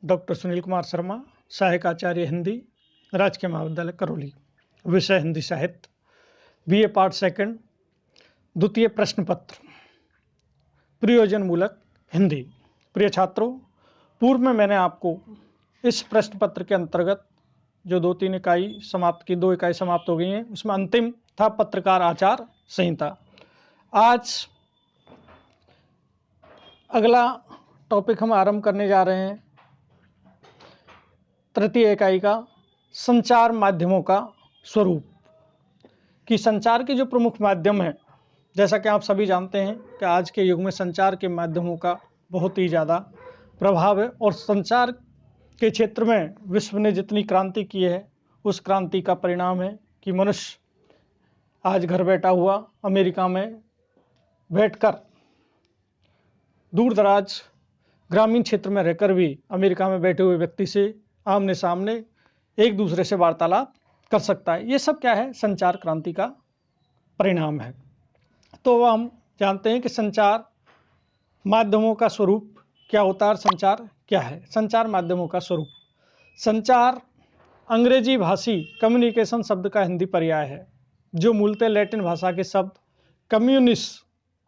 Doctor Sunil Kumar Sharma, सहायक आचार्य हिंदी, राजकीय महाविद्यालय करौली। विषय हिंदी साहित्य, बीए पार्ट सेकंड, द्वितीय प्रश्न पत्र, प्रयोजन मूलक हिंदी। प्रिय छात्रों, पूर्व में मैंने आपको इस प्रश्न पत्र के अंतर्गत जो 2-3 इकाई समाप्त की, 2 इकाई समाप्त हो गई हैं, उसमें अंतिम था पत्रकार आचार संहिता। आज अगला टॉपिक हम आरंभ करने जा रहे हैं, तृतीय इकाई का संचार माध्यमों का स्वरूप। कि संचार के जो प्रमुख माध्यम हैं, जैसा कि आप सभी जानते हैं कि आज के युग में संचार के माध्यमों का बहुत ही ज़्यादा प्रभाव है और संचार के क्षेत्र में विश्व ने जितनी क्रांति की है, उस क्रांति का परिणाम है कि मनुष्य आज घर बैठा हुआ अमेरिका में बैठकर, दूर दराज ग्रामीण क्षेत्र में रहकर भी अमेरिका में बैठे हुए व्यक्ति से आमने सामने एक दूसरे से वार्तालाप कर सकता है। ये सब क्या है? संचार क्रांति का परिणाम है। तो हम जानते हैं कि संचार माध्यमों का स्वरूप क्या होता है और संचार क्या है। संचार माध्यमों का स्वरूप, संचार अंग्रेजी भाषी कम्युनिकेशन शब्द का हिंदी पर्याय है, जो मूलतः लैटिन भाषा के शब्द कम्युनिस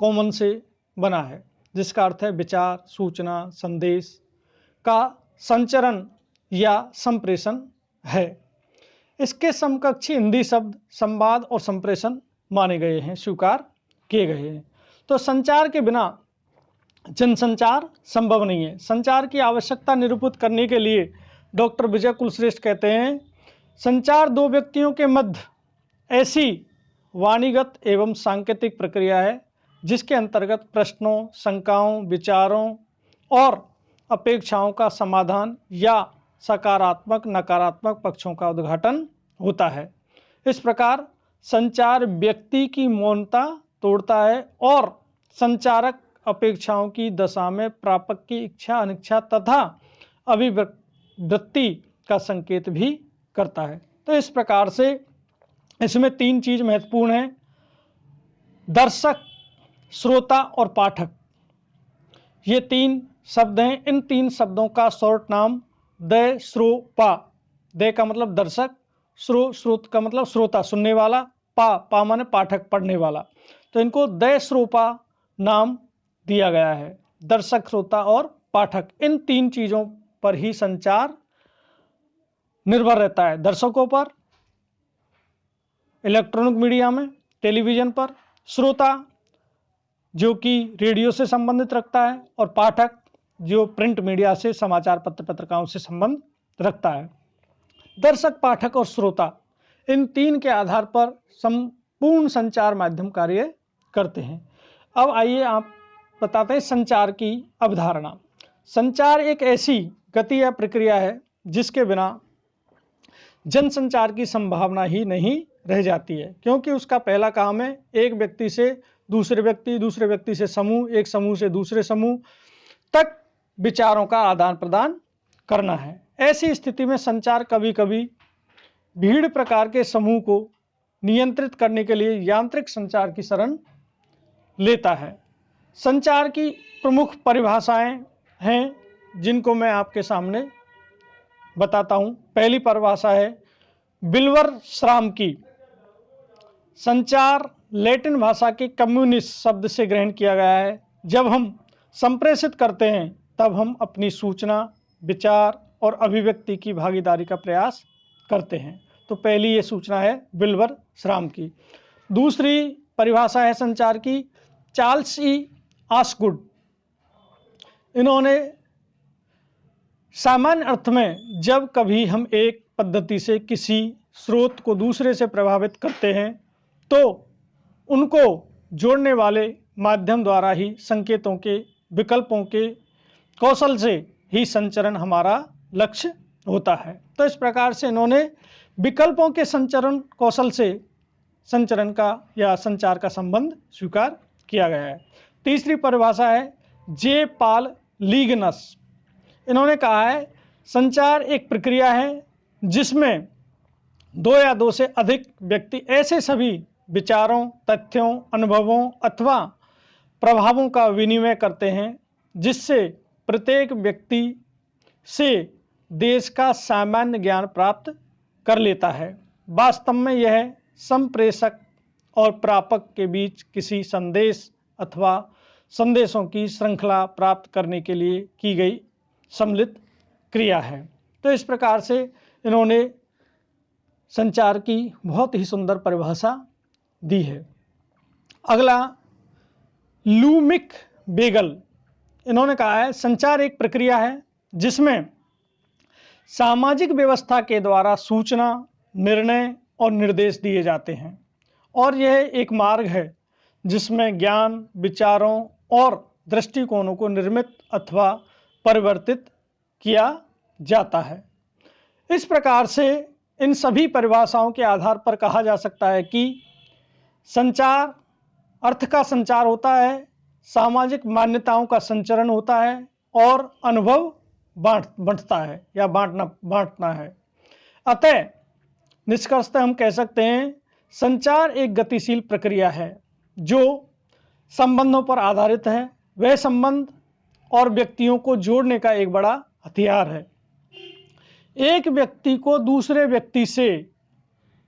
कॉमन से बना है, जिसका अर्थ है विचार, सूचना, संदेश का संचरण या संप्रेषण है। इसके समकक्षी हिंदी शब्द संवाद और संप्रेषण माने गए हैं, स्वीकार किए गए हैं। तो संचार के बिना जनसंचार संभव नहीं है। संचार की आवश्यकता निरूपित करने के लिए डॉक्टर विजय कुलश्रेष्ठ कहते हैं, संचार दो व्यक्तियों के मध्य ऐसी वाणीगत एवं सांकेतिक प्रक्रिया है जिसके अंतर्गत प्रश्नों, शंकाओं, विचारों और अपेक्षाओं का समाधान या सकारात्मक नकारात्मक पक्षों का उद्घाटन होता है। इस प्रकार संचार व्यक्ति की मौनता तोड़ता है और संचारक अपेक्षाओं की दशा में प्रापक की इच्छा, अनिच्छा तथा अभिव्यक्ति का संकेत भी करता है। तो इस प्रकार से इसमें 3 चीज महत्वपूर्ण है, दर्शक, श्रोता और पाठक। ये 3 शब्द हैं। इन 3 शब्दों का शॉर्ट नाम दय, श्रो, पा। दय का मतलब दर्शक, श्रोत का मतलब श्रोता, सुनने वाला, पा माने पाठक, पढ़ने वाला। तो इनको दय, श्रो, पा नाम दिया गया है। दर्शक, श्रोता और पाठक, इन 3 चीजों पर ही संचार निर्भर रहता है। दर्शकों पर इलेक्ट्रॉनिक मीडिया में, टेलीविजन पर, श्रोता जो कि रेडियो से संबंधित रखता है, और पाठक जो प्रिंट मीडिया से, समाचार पत्र पत्रिकाओं से संबंध रखता है। दर्शक, पाठक और श्रोता, इन 3 के आधार पर संपूर्ण संचार माध्यम कार्य करते हैं। अब आइए आप बताते हैं संचार की अवधारणा। संचार एक ऐसी गति या प्रक्रिया है जिसके बिना जनसंचार की संभावना ही नहीं रह जाती है, क्योंकि उसका पहला काम है एक व्यक्ति से दूसरे व्यक्ति, दूसरे व्यक्ति से समूह, एक समूह से दूसरे समूह तक विचारों का आदान प्रदान करना है। ऐसी स्थिति में संचार कभी कभी भीड़ प्रकार के समूह को नियंत्रित करने के लिए यांत्रिक संचार की शरण लेता है। संचार की प्रमुख परिभाषाएं हैं जिनको मैं आपके सामने बताता हूं। पहली परिभाषा है बिल्वर श्राम की। संचार लैटिन भाषा के कम्युनिस शब्द से ग्रहण किया गया है। जब हम संप्रेषित करते हैं तब हम अपनी सूचना, विचार और अभिव्यक्ति की भागीदारी का प्रयास करते हैं। तो पहली ये सूचना है बिल्वर श्राम की। दूसरी परिभाषा है संचार की चार्ल्स ई आस्गुड। इन्होंने सामान्य अर्थ में जब कभी हम एक पद्धति से किसी स्रोत को दूसरे से प्रभावित करते हैं तो उनको जोड़ने वाले माध्यम द्वारा ही संकेतों के विकल्पों के कौशल से ही संचरण हमारा लक्ष्य होता है। तो इस प्रकार से इन्होंने विकल्पों के संचरण कौशल से संचरण का या संचार का संबंध स्वीकार किया गया है। तीसरी परिभाषा है जे पाल लीगनस। इन्होंने कहा है संचार एक प्रक्रिया है जिसमें 2 या 2 से अधिक व्यक्ति ऐसे सभी विचारों, तथ्यों, अनुभवों अथवा प्रभावों का विनिमय करते हैं जिससे प्रत्येक व्यक्ति से देश का सामान्य ज्ञान प्राप्त कर लेता है। वास्तव में यह संप्रेषक और प्रापक के बीच किसी संदेश अथवा संदेशों की श्रृंखला प्राप्त करने के लिए की गई सम्मिलित क्रिया है। तो इस प्रकार से इन्होंने संचार की बहुत ही सुंदर परिभाषा दी है। अगला लूमिक बेगल, इन्होंने कहा है संचार एक प्रक्रिया है जिसमें सामाजिक व्यवस्था के द्वारा सूचना, निर्णय और निर्देश दिए जाते हैं और यह एक मार्ग है जिसमें ज्ञान, विचारों और दृष्टिकोणों को निर्मित अथवा परिवर्तित किया जाता है। इस प्रकार से इन सभी परिभाषाओं के आधार पर कहा जा सकता है कि संचार अर्थ का संचार होता है, सामाजिक मान्यताओं का संचरण होता है और अनुभव बांटता है या बांटना है। अतः निष्कर्षतः हम कह सकते हैं संचार एक गतिशील प्रक्रिया है जो संबंधों पर आधारित है। वह संबंध और व्यक्तियों को जोड़ने का एक बड़ा हथियार है। एक व्यक्ति को दूसरे व्यक्ति से,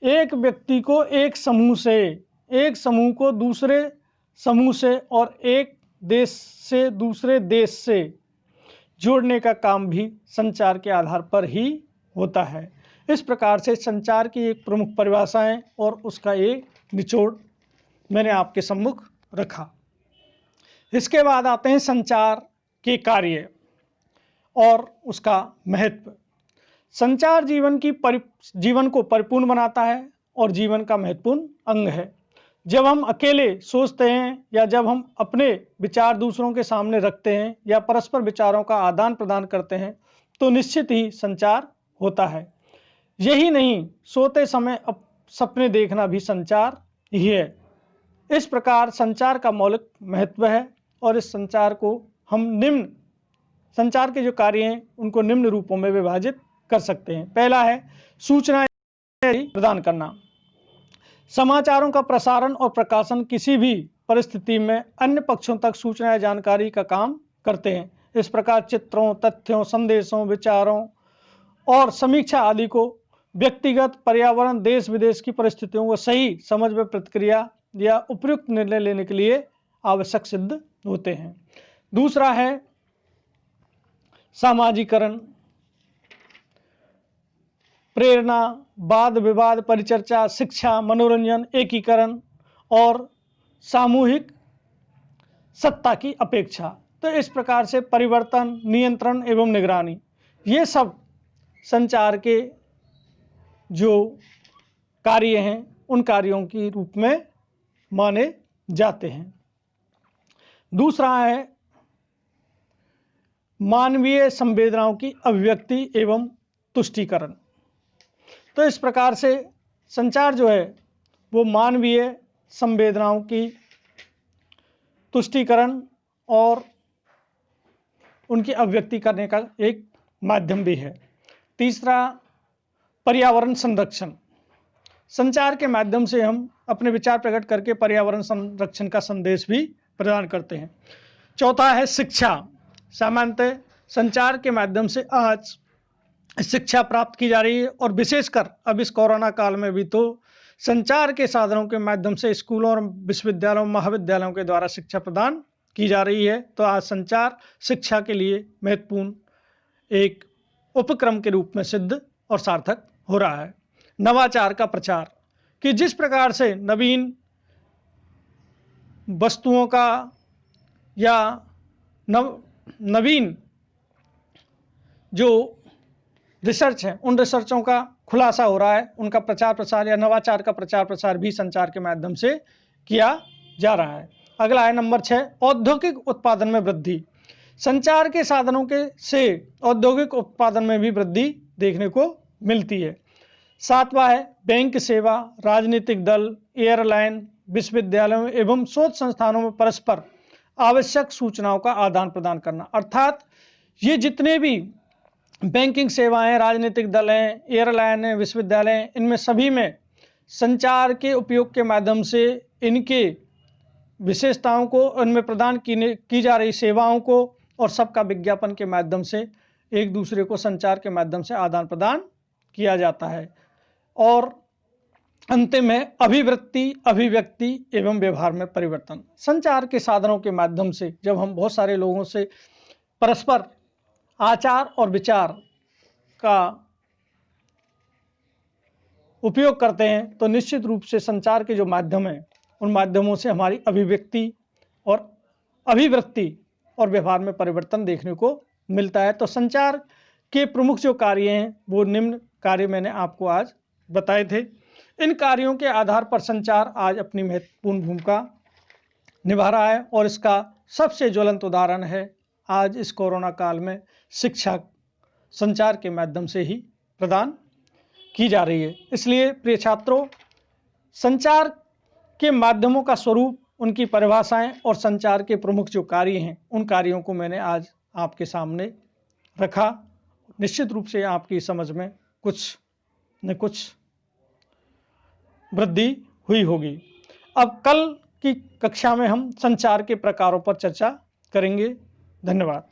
एक व्यक्ति को एक समूह से, एक समूह को दूसरे समूह से और एक देश से दूसरे देश से जोड़ने का काम भी संचार के आधार पर ही होता है। इस प्रकार से संचार की एक प्रमुख परिभाषा है और उसका एक निचोड़ मैंने आपके सम्मुख रखा। इसके बाद आते हैं संचार के कार्य और उसका महत्व। संचार जीवन को परिपूर्ण बनाता है और जीवन का महत्वपूर्ण अंग है। जब हम अकेले सोचते हैं या जब हम अपने विचार दूसरों के सामने रखते हैं या परस्पर विचारों का आदान प्रदान करते हैं तो निश्चित ही संचार होता है। यही नहीं, सोते समय सपने देखना भी संचार ही है। इस प्रकार संचार का मौलिक महत्व है और इस संचार को हम संचार के जो कार्य हैं उनको निम्न रूपों में विभाजित कर सकते हैं। पहला है सूचना प्रदान करना। समाचारों का प्रसारण और प्रकाशन किसी भी परिस्थिति में अन्य पक्षों तक सूचना या जानकारी का काम करते हैं। इस प्रकार चित्रों, तथ्यों, संदेशों, विचारों और समीक्षा आदि को व्यक्तिगत, पर्यावरण, देश विदेश की परिस्थितियों को सही समझ में प्रतिक्रिया या उपयुक्त निर्णय लेने के लिए आवश्यक सिद्ध होते हैं। दूसरा है सामाजिकरण, प्रेरणा, वाद विवाद, परिचर्चा, शिक्षा, मनोरंजन, एकीकरण और सामूहिक सत्ता की अपेक्षा। तो इस प्रकार से परिवर्तन, नियंत्रण एवं निगरानी, ये सब संचार के जो कार्य हैं उन कार्यों के रूप में माने जाते हैं। दूसरा है मानवीय संवेदनाओं की अभिव्यक्ति एवं तुष्टीकरण। तो इस प्रकार से संचार जो है वो मानवीय संवेदनाओं की तुष्टीकरण और उनकी अभिव्यक्ति करने का एक माध्यम भी है। तीसरा पर्यावरण संरक्षण। संचार के माध्यम से हम अपने विचार प्रकट करके पर्यावरण संरक्षण का संदेश भी प्रदान करते हैं। चौथा है शिक्षा। सामान्यतः संचार के माध्यम से आज शिक्षा प्राप्त की जा रही है और विशेषकर अब इस कोरोना काल में भी तो संचार के साधनों के माध्यम से स्कूलों और विश्वविद्यालयों, महाविद्यालयों के द्वारा शिक्षा प्रदान की जा रही है। तो आज संचार शिक्षा के लिए महत्वपूर्ण एक उपक्रम के रूप में सिद्ध और सार्थक हो रहा है। नवाचार का प्रचार, कि जिस प्रकार से नवीन वस्तुओं का या नवीन जो रिसर्च है उन रिसर्चों का खुलासा हो रहा है, उनका प्रचार प्रसार या नवाचार का प्रचार प्रसार भी संचार के माध्यम से किया जा रहा है। अगला है नंबर 6, औद्योगिक उत्पादन में वृद्धि। संचार के साधनों से औद्योगिक उत्पादन में भी वृद्धि देखने को मिलती है। सातवां है बैंक सेवा, राजनीतिक दल, एयरलाइन, विश्वविद्यालयों एवं शोध संस्थानों में परस्पर आवश्यक सूचनाओं का आदान प्रदान करना। अर्थात ये जितने भी बैंकिंग सेवाएं, राजनीतिक दल हैं, एयरलाइन हैं, विश्वविद्यालय हैं, इनमें सभी में संचार के उपयोग के माध्यम से इनके विशेषताओं को, उनमें प्रदान की जा रही सेवाओं को और सबका विज्ञापन के माध्यम से एक दूसरे को संचार के माध्यम से आदान प्रदान किया जाता है। और अंतिम है अभिवृत्ति, अभिव्यक्ति एवं व्यवहार में परिवर्तन। संचार के साधनों के माध्यम से जब हम बहुत सारे लोगों से परस्पर आचार और विचार का उपयोग करते हैं तो निश्चित रूप से संचार के जो माध्यम हैं उन माध्यमों से हमारी अभिव्यक्ति और अभिवृत्ति और व्यवहार में परिवर्तन देखने को मिलता है। तो संचार के प्रमुख जो कार्य हैं वो निम्न कार्य मैंने आपको आज बताए थे। इन कार्यों के आधार पर संचार आज अपनी महत्वपूर्ण भूमिका निभा रहा है और इसका सबसे ज्वलंत उदाहरण है आज इस कोरोना काल में शिक्षा संचार के माध्यम से ही प्रदान की जा रही है। इसलिए प्रिय छात्रों, संचार के माध्यमों का स्वरूप, उनकी परिभाषाएं और संचार के प्रमुख जो कार्य हैं उन कार्यों को मैंने आज आपके सामने रखा। निश्चित रूप से आपकी समझ में कुछ न कुछ वृद्धि हुई होगी। अब कल की कक्षा में हम संचार के प्रकारों पर चर्चा करेंगे। धन्यवाद।